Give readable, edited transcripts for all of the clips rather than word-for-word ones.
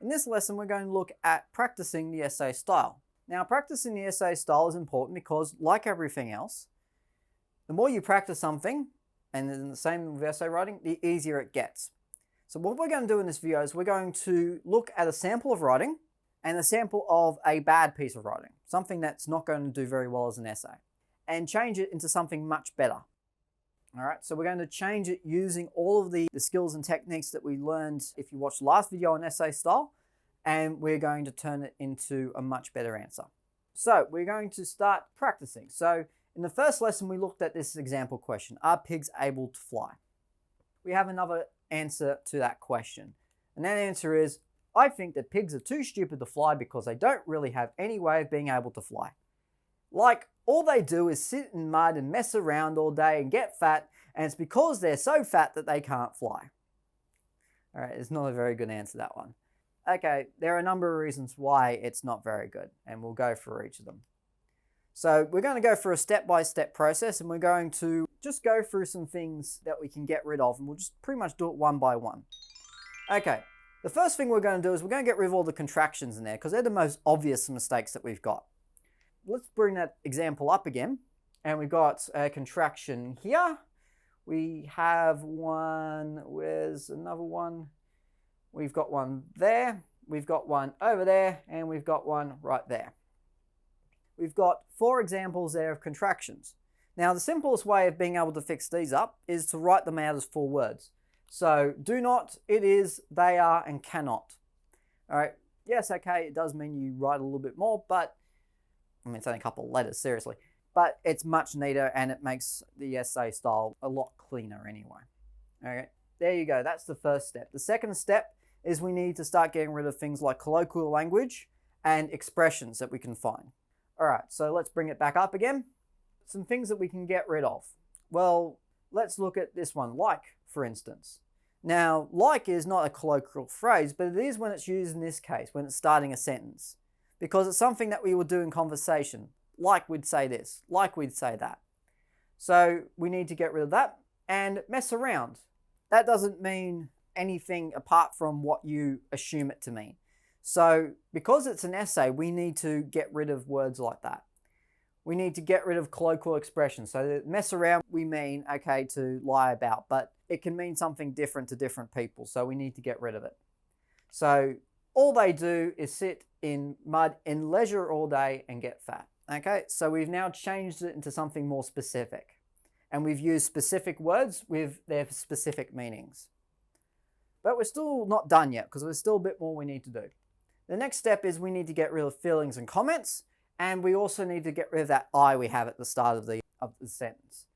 In this lesson, we're going to look at practicing the essay style. Now, practicing the essay style is important because, like everything else, the more you practice something, and in the same with essay writing, the easier it gets. So what we're going to do in this video is we're going to look at a sample of writing and a sample of a bad piece of writing, something that's not going to do very well as an essay, and change it into something much better. All right, so we're going to change it using all of the skills and techniques that we learned if you watched the last video on essay style, and we're going to turn it into a much better answer. So we're going to start practicing. So in the first lesson, we looked at this example question: are pigs able to fly? We have another answer to that question, and that answer is, I think that pigs are too stupid to fly because they don't really have any way of being able to fly. Like, all they do is sit in mud and mess around all day and get fat, and it's because they're so fat that they can't fly. All right, it's not a very good answer, that one. Okay, there are a number of reasons why it's not very good, and we'll go through each of them. So we're going to go through a step-by-step process, and we're going to just go through some things that we can get rid of, and we'll just pretty much do it one by one. Okay, the first thing we're going to do is we're going to get rid of all the contractions in there because they're the most obvious mistakes that we've got. Let's bring that example up again, and we've got a contraction here. We have one, where's another one? We've got one there, we've got one over there, and we've got one right there. We've got 4 examples there of contractions. Now, the simplest way of being able to fix these up is to write them out as 4 words. So, do not, it is, they are, and cannot. All right, yes, okay, it does mean you write a little bit more, but I mean, it's only a couple of letters, seriously. But it's much neater and it makes the essay style a lot cleaner anyway. Okay, there you go. That's the first step. The second step is we need to start getting rid of things like colloquial language and expressions that we can find. All right, so let's bring it back up again. Some things that we can get rid of. Well, let's look at this one, like, for instance. Now, like is not a colloquial phrase, but it is when it's used in this case, when it's starting a sentence. Because it's something that we would do in conversation. Like we'd say this, like we'd say that. So we need to get rid of that. And mess around. That doesn't mean anything apart from what you assume it to mean. So because it's an essay, we need to get rid of words like that. We need to get rid of colloquial expressions. So mess around, we mean, okay, to lie about, but it can mean something different to different people. So we need to get rid of it. So all they do is sit in mud in leisure all day and get fat. Okay, so we've now changed it into something more specific. And we've used specific words with their specific meanings. But we're still not done yet because there's still a bit more we need to do. The next step is we need to get rid of feelings and comments. And we also need to get rid of that I we have at the start of the sentence.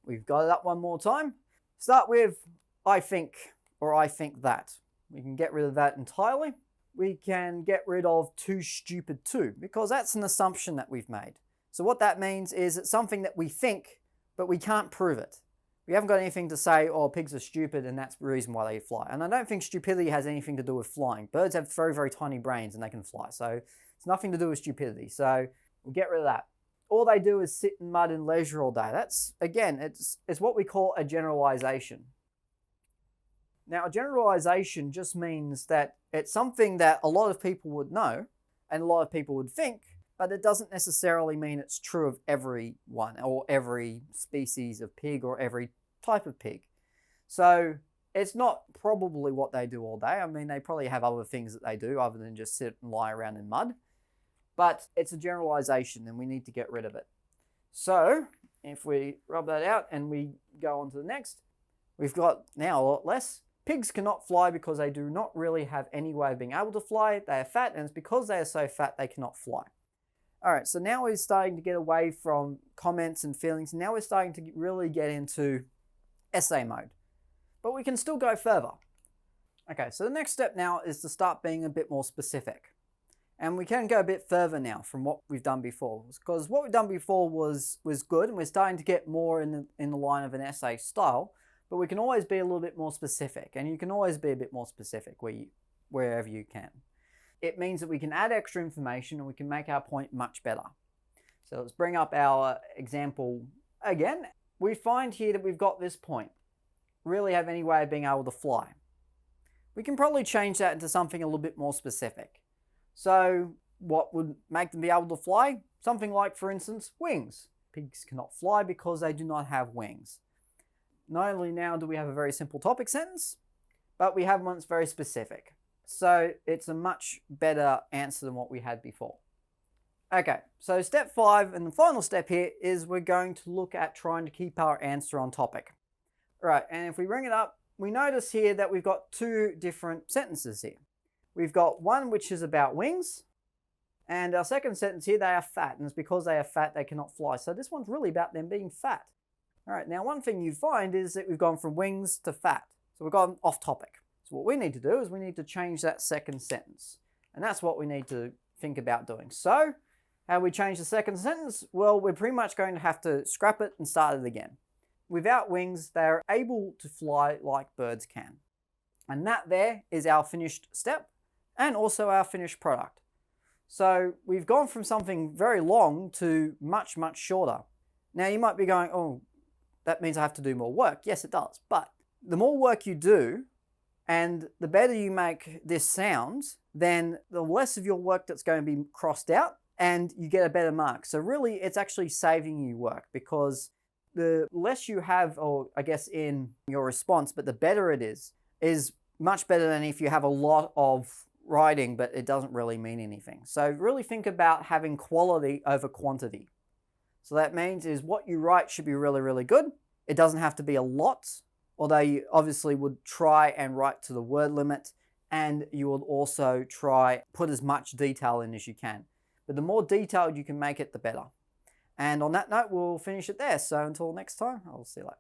We've got it up one more time. Start with I think or I think that. We can get rid of that entirely. We can get rid of too stupid too, because that's an assumption that we've made. So what that means is it's something that we think, but we can't prove it. We haven't got anything to say, oh, pigs are stupid and that's the reason why they fly. And I don't think stupidity has anything to do with flying. Birds have very, very tiny brains and they can fly. So it's nothing to do with stupidity. So we'll get rid of that. All they do is sit in mud in leisure all day. That's, again, it's what we call a generalization. Now, a generalization just means that it's something that a lot of people would know and a lot of people would think, but it doesn't necessarily mean it's true of everyone or every species of pig or every type of pig. So it's not probably what they do all day. I mean, they probably have other things that they do other than just sit and lie around in mud, but it's a generalization and we need to get rid of it. So if we rub that out and we go on to the next, we've got now a lot less. Pigs cannot fly because they do not really have any way of being able to fly. They are fat, and it's because they are so fat they cannot fly. All right, so now we're starting to get away from comments and feelings. And now we're starting to really get into essay mode. But we can still go further. Okay, so the next step now is to start being a bit more specific. And we can go a bit further now from what we've done before. Because what we've done before was good, and we're starting to get more in the line of an essay style. But we can always be a little bit more specific, and you can always be a bit more specific wherever you can. It means that we can add extra information and we can make our point much better. So let's bring up our example again. We find here that we've got this point. Really have any way of being able to fly. we can probably change that into something a little bit more specific. So what would make them be able to fly? Something like, for instance, wings. Pigs cannot fly because they do not have wings. Not only now do we have a very simple topic sentence, but we have one that's very specific. So it's a much better answer than what we had before. Okay, so step 5 and the final step here is we're going to look at trying to keep our answer on topic. Right, and if we bring it up, we notice here that we've got 2 different sentences here. We've got one which is about wings, and our second sentence here, they are fat, and it's because they are fat they cannot fly. So this one's really about them being fat. All right, now one thing you find is that we've gone from wings to fat. So we've gone off topic. So what we need to do is we need to change that second sentence. And that's what we need to think about doing. So how do we change the second sentence? Well, we're pretty much going to have to scrap it and start it again. Without wings, they are able to fly like birds can. And that there is our finished step and also our finished product. So we've gone from something very long to much, much shorter. Now you might be going, oh, that means I have to do more work. Yes, it does. But the more work you do and the better you make this sound, then the less of your work that's going to be crossed out and you get a better mark. So really, it's actually saving you work because the less you have, or I guess in your response, but the better it is much better than if you have a lot of writing, but it doesn't really mean anything. So really think about having quality over quantity. So that means is what you write should be really, really good. It doesn't have to be a lot, although you obviously would try and write to the word limit, and you will also try put as much detail in as you can. But the more detailed you can make it, the better. And on that note, we'll finish it there. So until next time, I'll see you later.